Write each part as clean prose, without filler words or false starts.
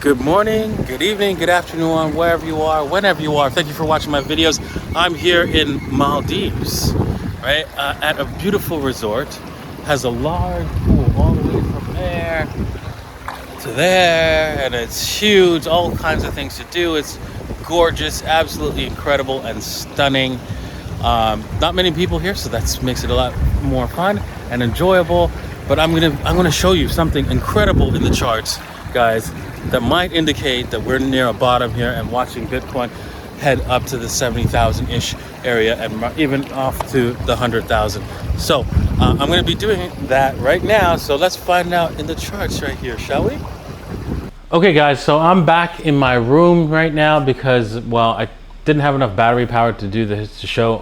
Good morning, good evening, good afternoon, wherever you are, whenever you are. Thank you for watching my videos. I'm here in Maldives, right, at a beautiful resort. Has a large pool all the way from there to there, and it's huge, all kinds of things to do. It's gorgeous, absolutely incredible and stunning. Not many people here, so that makes it a lot more fun and enjoyable. But I'm gonna show you something incredible in the charts, guys, that might indicate that we're near a bottom here and watching Bitcoin head up to the 70,000-ish area and even off to the 100,000. So I'm going to be doing that right now. So let's find out in the charts right here, shall we? Okay, guys. So I'm back in my room right now because, well, I didn't have enough battery power to do the show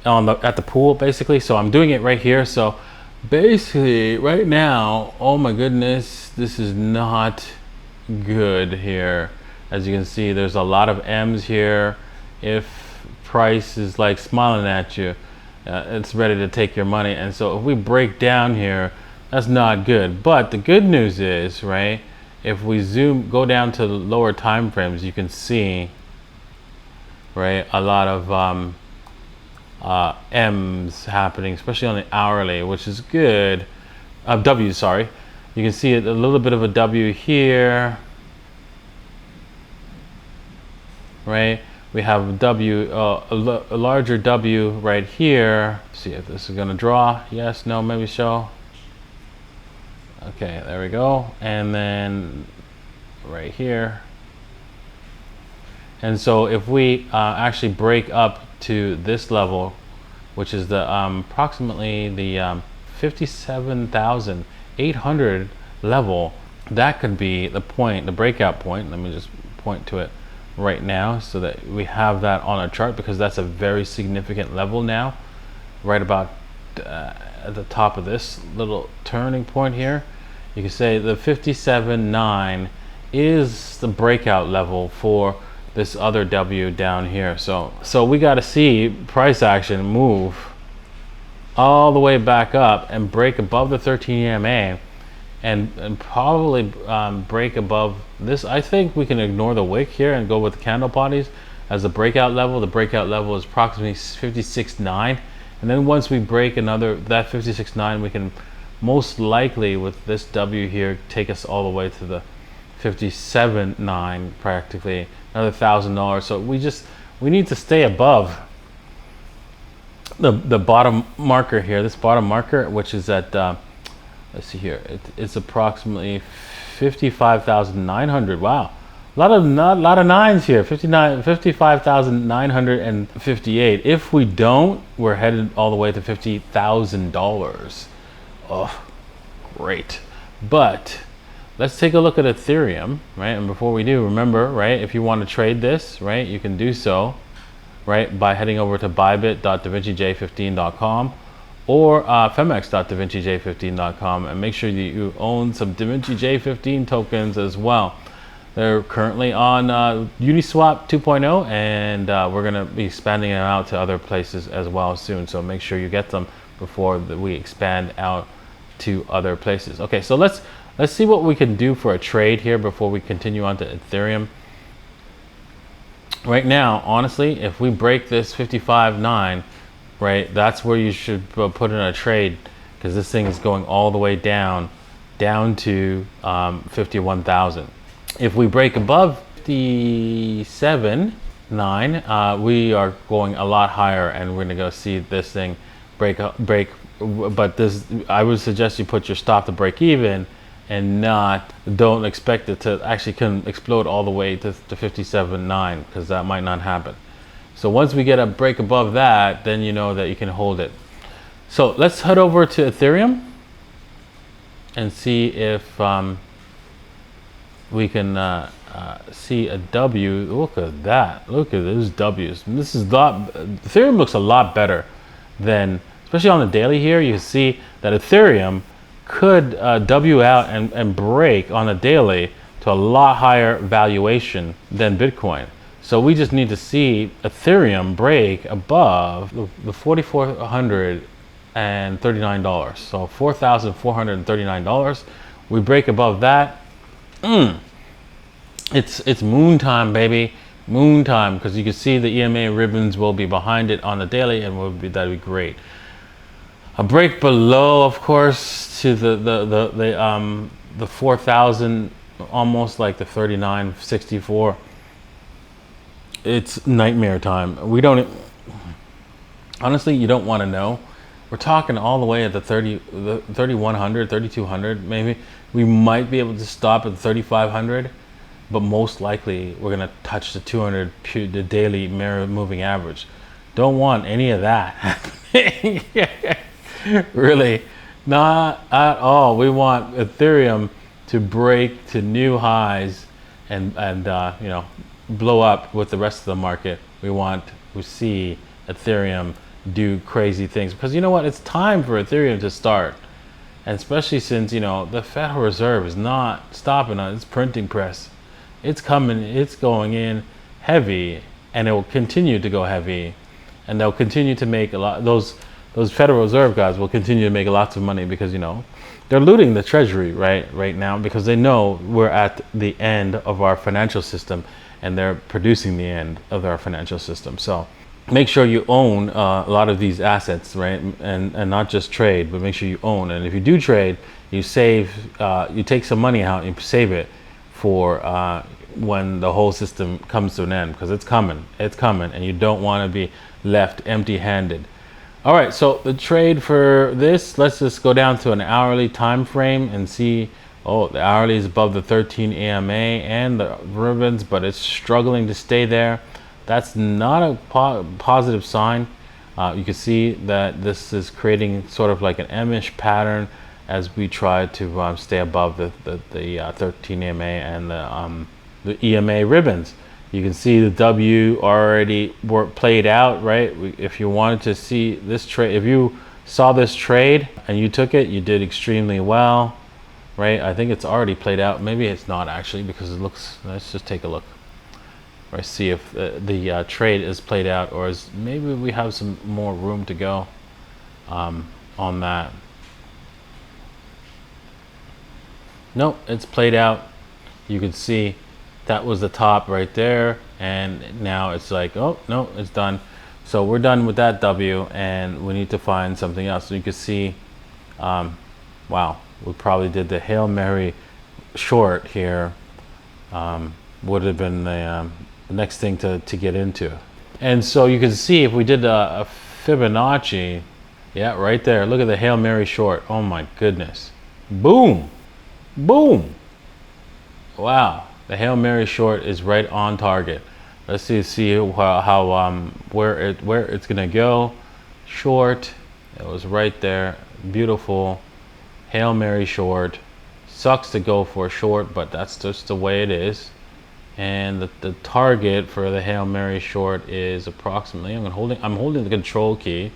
at the pool, basically. So I'm doing it right here. So basically, right now, oh my goodness, this is not good here. As you can see, there's a lot of M's here. If price is like smiling at you, it's ready to take your money. And so if we break down here, that's not good. But the good news is, right, if we go down to the lower time frames, you can see, right, a lot of M's happening, especially on the hourly, which is good. W, sorry. You can see a little bit of a W here, right? We have a W, a larger W right here. See if this is gonna draw. Yes, no, maybe show. Okay, there we go. And then right here. And so if we actually break up to this level, which is the approximately the 57,800 level, that could be the point, the breakout point. Let me just point to it right now so that we have that on our chart, because that's a very significant level now, right about at the top of this little turning point here. You can say the 57.9 is the breakout level for this other W down here. So we got to see price action move all the way back up and break above the 13 EMA and probably break above this. I think we can ignore the wick here and go with the candle bodies as the breakout level. The breakout level is approximately 56.9, and then once we break that 56.9, we can most likely with this W here take us all the way to the 57.9, practically another $1,000. So we need to stay above the bottom marker here, this bottom marker, which is at let's see here, it's approximately 55,900. Wow, a lot of nines here. 55,958. If we don't, we're headed all the way to $50,000. Oh, great. But let's take a look at Ethereum, right? And before we do, remember, right, if you want to trade this, right, you can do so, right, by heading over to bybit.davincij15.com or femex.davincij15.com, and make sure that you own some DaVinci J15 tokens as well. They're currently on Uniswap 2.0, and we're going to be expanding them out to other places as well soon. So make sure you get them before we expand out to other places. Okay, so let's see what we can do for a trade here before we continue on to Ethereum. Right now, honestly, if we break this 55.9, right, that's where you should put in a trade, because this thing is going all the way down to 51,000. If we break above 57.9, we are going a lot higher, and we're gonna go see this thing break. But I would suggest you put your stop to break even, and don't expect it to actually can explode all the way to 57.9, because that might not happen. So once we get a break above that, then you know that you can hold it. So let's head over to Ethereum and see if we can see a W. Look at that. Look at those W's. Ethereum looks a lot better than, especially on the daily here. You can see that Ethereum could W out and break on a daily to a lot higher valuation than Bitcoin. So we just need to see Ethereum break above the $4,439. So $4,439. We break above that. It's moon time, baby, moon time, because you can see the EMA ribbons will be behind it on the daily, and that'd be great. A break below, of course, to the 4,000, almost like the 39.64. It's nightmare time. We don't, honestly, you don't want to know. We're talking all the way at the 3,100, 3,200 maybe. We might be able to stop at 3,500, but most likely we're gonna touch the 200, the daily mirror moving average. Don't want any of that happening. Really, not at all. We want Ethereum to break to new highs and you know, blow up with the rest of the market. We see Ethereum do crazy things, because you know what? It's time for Ethereum to start, and especially since, you know, the Federal Reserve is not stopping on its printing press. It's coming. It's going in heavy, and it will continue to go heavy, and they'll continue to make a lot. Those Federal Reserve guys will continue to make lots of money, because, you know, they're looting the treasury right now, because they know we're at the end of our financial system, and they're producing the end of our financial system. So make sure you own a lot of these assets, right? And not just trade, but make sure you own. And if you do trade, you save, you take some money out and you save it for when the whole system comes to an end, because it's coming, and you don't want to be left empty-handed. All right, so the trade for this, let's just go down to an hourly time frame and see. Oh, the hourly is above the 13 AMA and the ribbons, but it's struggling to stay there. That's not a positive sign. You can see that this is creating sort of like an M-ish pattern as we try to stay above the 13 EMA and the EMA ribbons. You can see the W already played out, right? If you wanted to see this trade, if you saw this trade and you took it, you did extremely well, right? I think it's already played out. Maybe it's not actually, because it looks, let's just take a look. Or see if the trade is played out, or is maybe we have some more room to go on that. Nope, it's played out. You can see that was the top right there, and now it's like, oh no, it's done. So we're done with that W, and we need to find something else. So you can see, wow, we probably did the Hail Mary short here. Would have been the next thing to get into. And so you can see if we did a Fibonacci, yeah, right there. Look at the Hail Mary short. Oh my goodness. Boom. Boom. Wow. The Hail Mary short is right on target. Let's see how where it's gonna go. Short. It was right there. Beautiful. Hail Mary short. Sucks to go for a short, but that's just the way it is. And the target for the Hail Mary short is approximately, I'm holding the control key,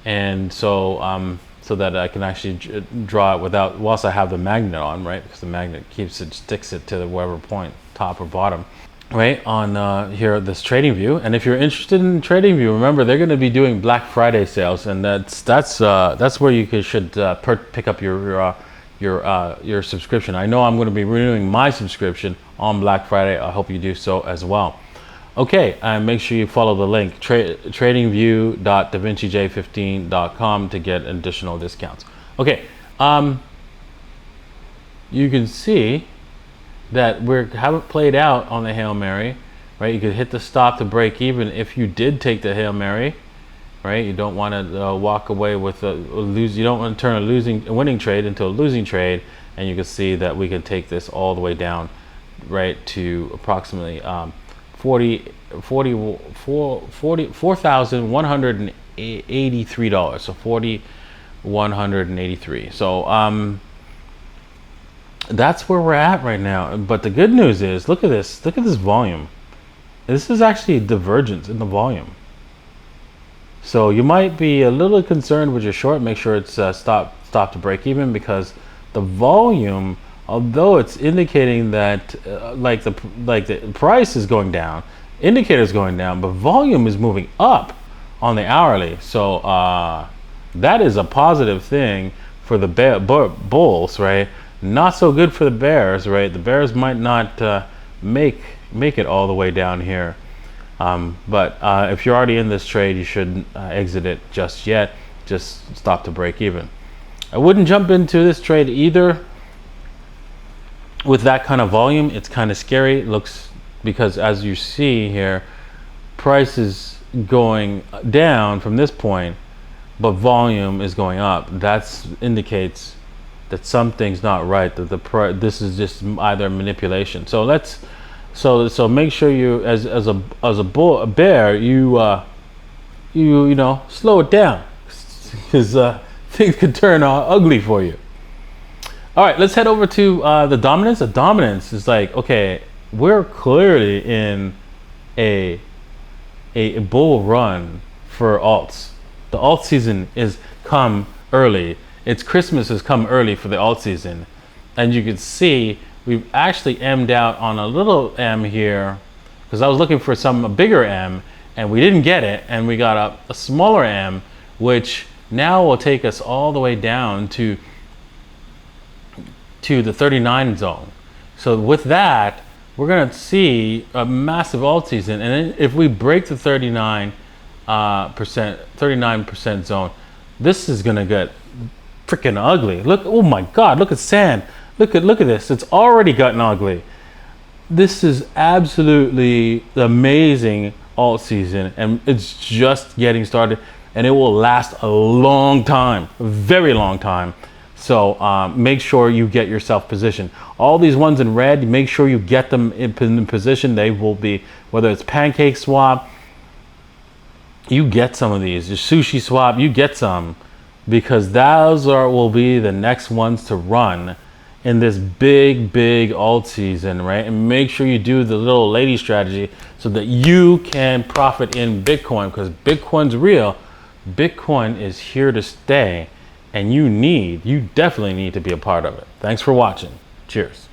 and so so that I can actually draw it without, whilst I have the magnet on, right? Because the magnet sticks it to the whatever point, top or bottom, right? On here at this Trading View. And if you're interested in Trading View, remember they're going to be doing Black Friday sales, and that's where you should pick up your subscription. I know I'm going to be renewing my subscription on Black Friday. I hope you do so as well. Okay, and make sure you follow the link, tradingview.davincij15.com, to get additional discounts. Okay, you can see that we haven't played out on the Hail Mary, right? You could hit the stop to break even if you did take the Hail Mary, right? You don't want to walk away with a lose. You don't want to turn a winning trade into a losing trade. And you can see that we can take this all the way down, right, to approximately $4,183. So $4,183. So that's where we're at right now. But the good news is, look at this. Look at this volume. This is actually a divergence in the volume. So you might be a little concerned with your short. Make sure it's stop to break even, because the volume, although it's indicating that like the price is going down, indicators going down, but volume is moving up on the hourly. So that is a positive thing for the bulls, right? Not so good for the bears, right? The bears might not make it all the way down here. But if you're already in this trade, you shouldn't exit it just yet. Just stop to break even. I wouldn't jump into this trade either. With that kind of volume, it's kind of scary. It looks, because as you see here, price is going down from this point, but volume is going up. That indicates that something's not right. That this is just either manipulation. So let's so make sure you, as a bear, you know, slow it down, because things could turn ugly for you. All right, let's head over to the dominance. The dominance is like, okay, we're clearly in a bull run for alts. The alt season is come early. It's Christmas has come early for the alt season, and you can see we've actually M'd out on a little M here, because I was looking for a bigger M, and we didn't get it, and we got a smaller M, which now will take us all the way down to the 39 zone. So with that, we're gonna see a massive alt season, and if we break the 39% zone, this is gonna get freaking ugly. Look, oh my God, look at sand. Look at this. It's already gotten ugly. This is absolutely amazing alt season, and it's just getting started, and it will last a long time, a very long time. So make sure you get yourself positioned. All these ones in red, make sure you get them in position. They will be, whether it's pancake swap, you get some of these. Your sushi swap, you get some, because those will be the next ones to run in this big alt season, right? And make sure you do the little lady strategy so that you can profit in Bitcoin, because Bitcoin's real. Bitcoin is here to stay. And you definitely need to be a part of it. Thanks for watching. Cheers.